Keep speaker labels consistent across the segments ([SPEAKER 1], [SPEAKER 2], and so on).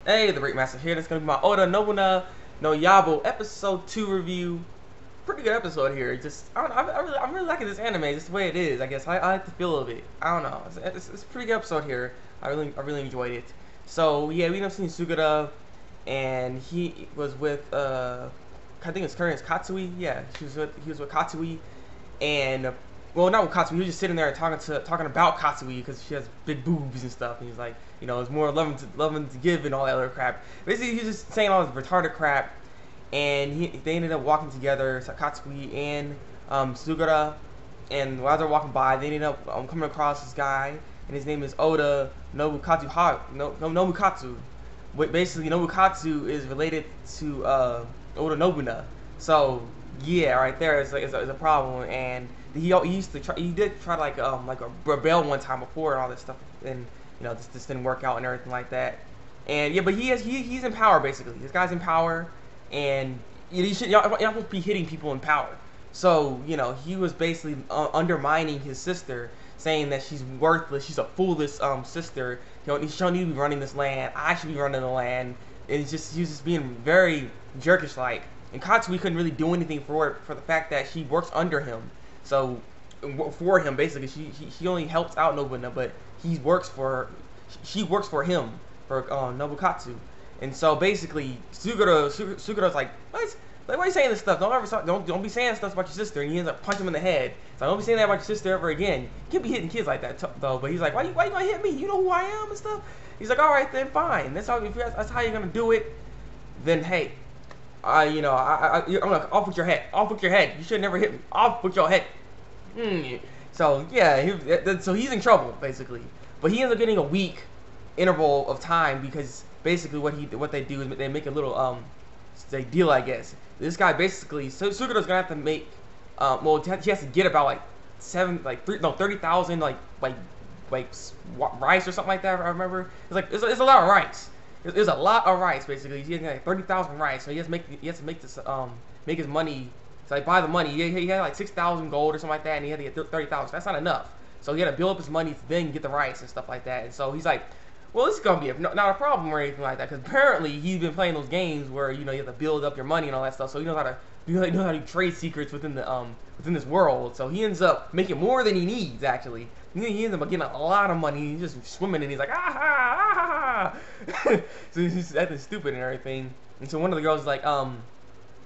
[SPEAKER 1] Hey, the Thabreakmasta here. That's gonna be my Oda Nobuna no Yabou episode 2 review. Pretty good episode here. Just I don't know, I'm really liking this anime, just the way it is. I guess I like the feel of it. I don't know. It's a pretty good episode here. I really enjoyed it. So yeah, we ended up seeing Sugata, and he was with I think his current is Katsui. Yeah, he was with Katsui, and well, not with Katsui. He was just sitting there talking about Katsui because she has big boobs and stuff. And he's like, you know, it's more loving to give and all that other crap. Basically, he's just saying all this retarded crap, and they ended up walking together, Katsui and Sugata. And while they're walking by, they ended up coming across this guy, and his name is Oda Nobukatsu. Basically, Nobukatsu is related to Oda Nobuna. So yeah, right there is a problem. And he did try like a rebel one time before and all this stuff, and you know this didn't work out and everything like that. And yeah, but he's in power basically. This guy's in power, and y'all supposed to be hitting people in power. So you know he was basically undermining his sister, saying that she's worthless, she's a foolish sister. She don't need to be running this land. I should be running the land. And he was just being very jerkish like. And Katsui couldn't really do anything for the fact that she works under him. So for him basically, she only helps out Nobuna, but she works for him, for Nobukatsu. And so basically Sugata's like, why are you saying this stuff? Don't be saying stuff about your sister. And he ends up punching him in the head. So don't be saying that about your sister ever again. You can't be hitting kids like that though. But he's like, why you gonna hit me? You know who I am and stuff. He's like, all right then, fine. That's how you're gonna do it. Then hey, I'm gonna off with your head. Off with your head. You should never hit me. Off with your head. So yeah, so he's in trouble basically. But he ends up getting a week interval of time because basically what they do is they make a little they deal, I guess. This guy basically, so Sugata's gonna have to make he has to get about 30,000 rice or something like that. I remember it's a lot of rice. There's a lot of rice basically. He has like 30,000 rice, so he has to make this make his money. So like buy the money. He had like 6,000 gold or something like that, and he had to get 30,000. That's not enough. So he had to build up his money to then get the rice and stuff like that. And so he's like, well, this is gonna be not a problem or anything like that, because apparently he's been playing those games where you have to build up your money and all that stuff. So he knows how to do trade secrets within this world. So he ends up making more than he needs actually. He ends up getting a lot of money. He's just swimming and he's like, ah ha, ah ha. So he's acting stupid and everything. And so one of the girls is like,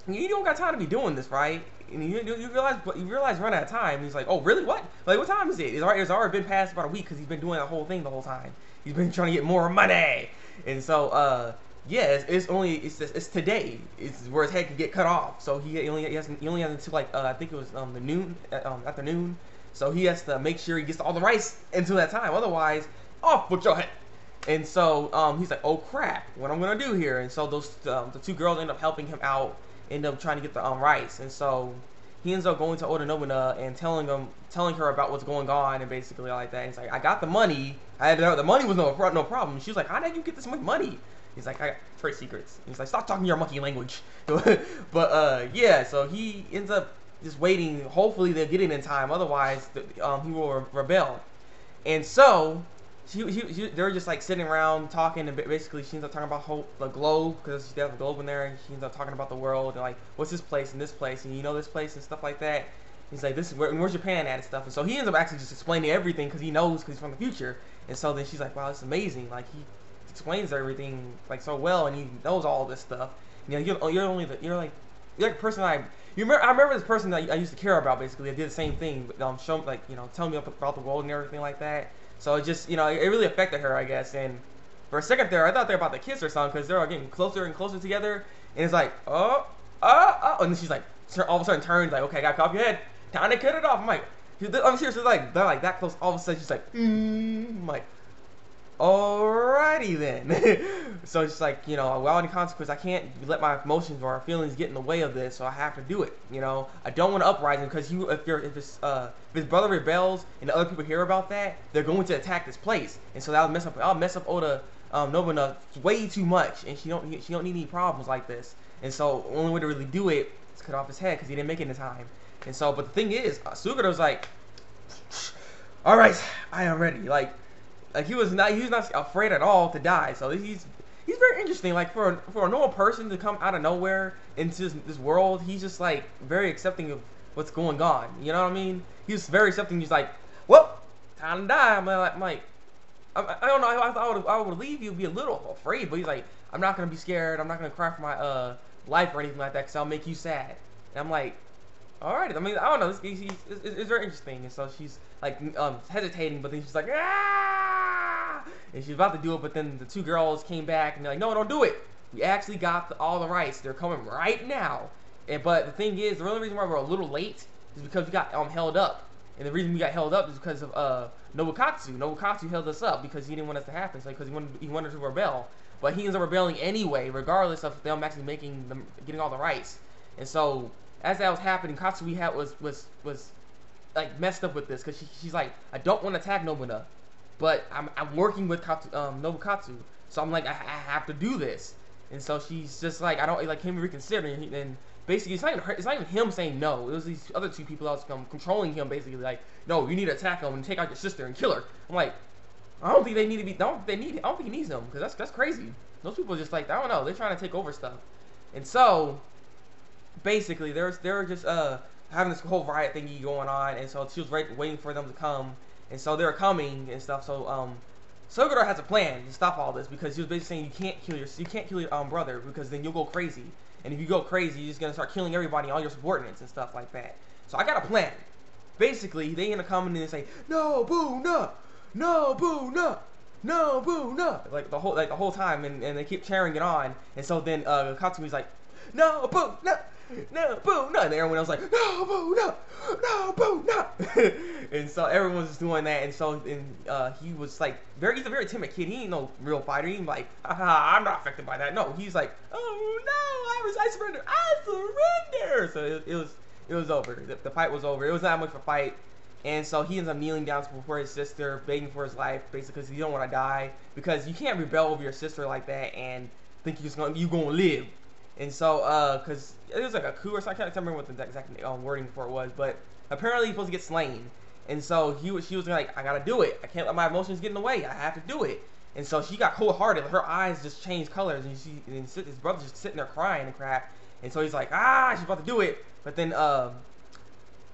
[SPEAKER 1] you don't got time to be doing this, right? And you realize run out of time. And he's like, oh really? What? Like what time is it? It's already been past about a week because he's been doing that whole thing the whole time. He's been trying to get more money. And so yeah, it's today. It's where his head can get cut off. So he only has until like I think it was the noon afternoon. So he has to make sure he gets all the rice until that time. Otherwise, off with your head. And so he's like, oh crap, what I'm gonna do here? And so the two girls end up helping him out, end up trying to get the rice. And so he ends up going to Oda Nobuna and telling her about what's going on and basically all like that. And he's like, I got the money. The money was no problem. She was like, how did you get this much money? He's like, I got trade secrets. And he's like, stop talking your monkey language. But yeah, so he ends up just waiting. Hopefully they'll get it in time. Otherwise, he will rebel. And so they're just like sitting around talking, and basically she ends up talking about the globe, because she has a globe in there, and she ends up talking about the world and like what's this place and this place and you know this place and stuff like that. He's like, this is where's Japan at and stuff. And so he ends up actually just explaining everything because he knows, because he's from the future. And so then she's like, wow, it's amazing. Like he explains everything like so well, and he knows all this stuff. You know, you're like a person I remember this person that I used to care about basically. I did the same thing, but telling me about the world and everything like that. So it just, it really affected her, I guess. And for a second there, I thought they were about to kiss or something, because they're getting closer and closer together. And it's like, oh. And then she's like, all of a sudden turns, like, okay, I got to cut your head. Time to cut it off. I'm like, I'm seriously like, they're like that close. All of a sudden, she's like, I'm like, alrighty then. So it's like, without any consequence, I can't let my emotions or feelings get in the way of this, so I have to do it. I don't want to uprising, because if his brother rebels and the other people hear about that, they're going to attack this place, and so I'll mess up Oda Nobuna way too much, and she don't need any problems like this. And so the only way to really do it is cut off his head, because he didn't make it in time. And so, but the thing is, Sugata's like, all right, I am ready. Like he was not afraid at all to die. So he's very very interesting. Like for a normal person to come out of nowhere into this world, he's just like very accepting of what's going on. You know what I mean? He's very accepting. He's like, well, time to die. I don't know. I would leave you, be a little afraid, but he's like, I'm not gonna be scared. I'm not gonna cry for my life or anything like that, cause I'll make you sad. And I'm like, all right. I mean, I don't know. It's very interesting. And so she's like hesitating, but then she's like, ah, and she's about to do it, but then the two girls came back and they're like, no, don't do it. We actually got all the rights. They're coming right now. But the thing is, the only reason why we're a little late is because we got held up. And the reason we got held up is because of Nobukatsu. Nobukatsu held us up because he didn't want us to happen. So because he wanted to rebel. But he ends up rebelling anyway, regardless of them actually getting all the rights. And so as that was happening, Katsui was like messed up with this because she's like, I don't want to attack Nobuna, but I'm working with Nobukatsu, so I'm like, I have to do this. And so she's just like, I don't like him reconsidering. And basically, it's not even him saying no. It was these other two people that was controlling him, basically like, no, you need to attack him and take out your sister and kill her. I'm like, I don't think they need to be. I don't think he needs them because that's crazy. Those people are just like, I don't know. They're trying to take over stuff. And so basically, they were just having this whole riot thingy going on, and so she was waiting for them to come, and so they were coming and stuff. So Suguro has a plan to stop all this because he was basically saying you can't kill your brother because then you'll go crazy, and if you go crazy, you're just gonna start killing everybody, all your subordinates and stuff like that. So I got a plan. Basically, they end up coming in and say, no, boo, no, no, boo, no. No, boo, no! Like the whole time, and they keep cheering it on, and so then Katsumi's like, no, boo, no, no, boo, no, and everyone else like, no, boo, no, no, boo, no, and so everyone's just doing that, and so he was like, he's a very timid kid. He ain't no real fighter. He ain't like, haha, I'm not affected by that. No, he's like, oh no, I surrender. So it was over. The fight was over. It was not much of a fight. And so he ends up kneeling down before his sister, begging for his life, basically because he don't want to die. Because you can't rebel over your sister like that and think you're gonna live. And so, because it was like a coup or something, I can't remember what the exact wording for it was, but apparently he's supposed to get slain. And so she was like, I gotta do it. I can't let my emotions get in the way. I have to do it. And so she got cold-hearted. Her eyes just changed colors, and his brother's just sitting there crying and crap. And so he's like, she's about to do it. But then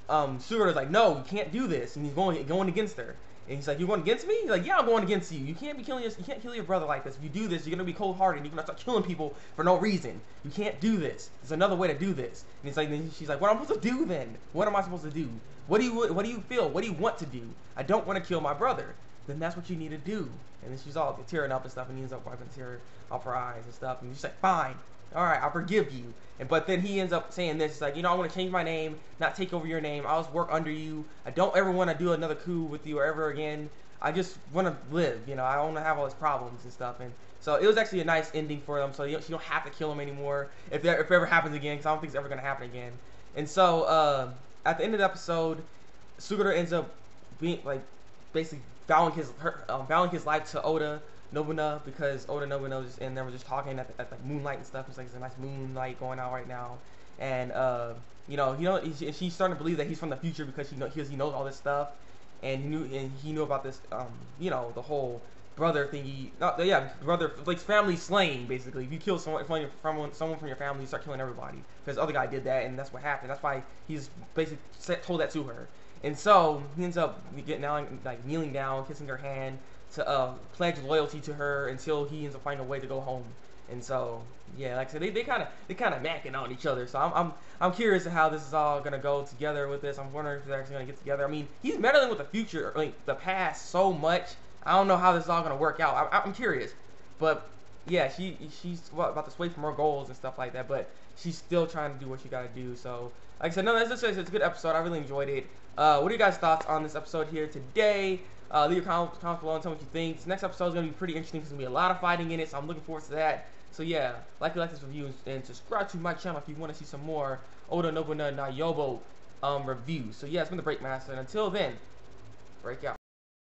[SPEAKER 1] Sugoro's like, no, you can't do this, and he's going against her. And he's like, you're going against me? He's like, yeah, I'm going against you. You can't kill your brother like this. If you do this, you're gonna be cold-hearted. You're gonna start killing people for no reason. You can't do this. There's another way to do this. And she's like, what am I supposed to do then? What am I supposed to do? What do you feel? What do you want to do? I don't want to kill my brother. Then that's what you need to do. And then she's all tearing up and stuff, and he ends up wiping tear off her eyes and stuff. And she's like, fine. All right, I'll forgive you. But then he ends up saying this. It's like, I want to change my name, not take over your name. I'll just work under you. I don't ever want to do another coup with you or ever again. I just want to live. I don't want to have all these problems and stuff. And so it was actually a nice ending for them. So you don't have to kill him anymore if it ever happens again, because I don't think it's ever going to happen again. And so at the end of the episode, Suguro ends up being like basically vowing his life to Oda Nobuna, because Oda Nobuna and they were just talking at the moonlight and stuff. It's like, there's a nice moonlight going on right now, and she's starting to believe that he's from the future because he knows all this stuff, and he knew about this the whole brother thingy. Brother, like family slaying basically. If you kill someone from your family, you start killing everybody, because the other guy did that, and that's what happened. That's why he's basically told that to her, and so he ends up kneeling down, kissing her hand, to pledge loyalty to her until he ends up finding a way to go home. And so yeah, like I said, they kind of macking on each other. So I'm curious to how this is all gonna go together with this. I'm wondering if they're actually gonna get together. I mean, he's meddling with the future, the past so much. I don't know how this is all gonna work out. I'm curious, but yeah, she's about to sway from her goals and stuff like that. But she's still trying to do what she gotta do. So like I said, no, it's a good episode. I really enjoyed it. What are you guys' thoughts on this episode here today? Leave your comments below and tell me what you think. This next episode is going to be pretty interesting because there's going to be a lot of fighting in it, so I'm looking forward to that. So yeah, like this review and subscribe to my channel if you want to see some more Oda Nobuna na Yabou reviews. So yeah, it's been the Thabreakmasta, and until then, break out.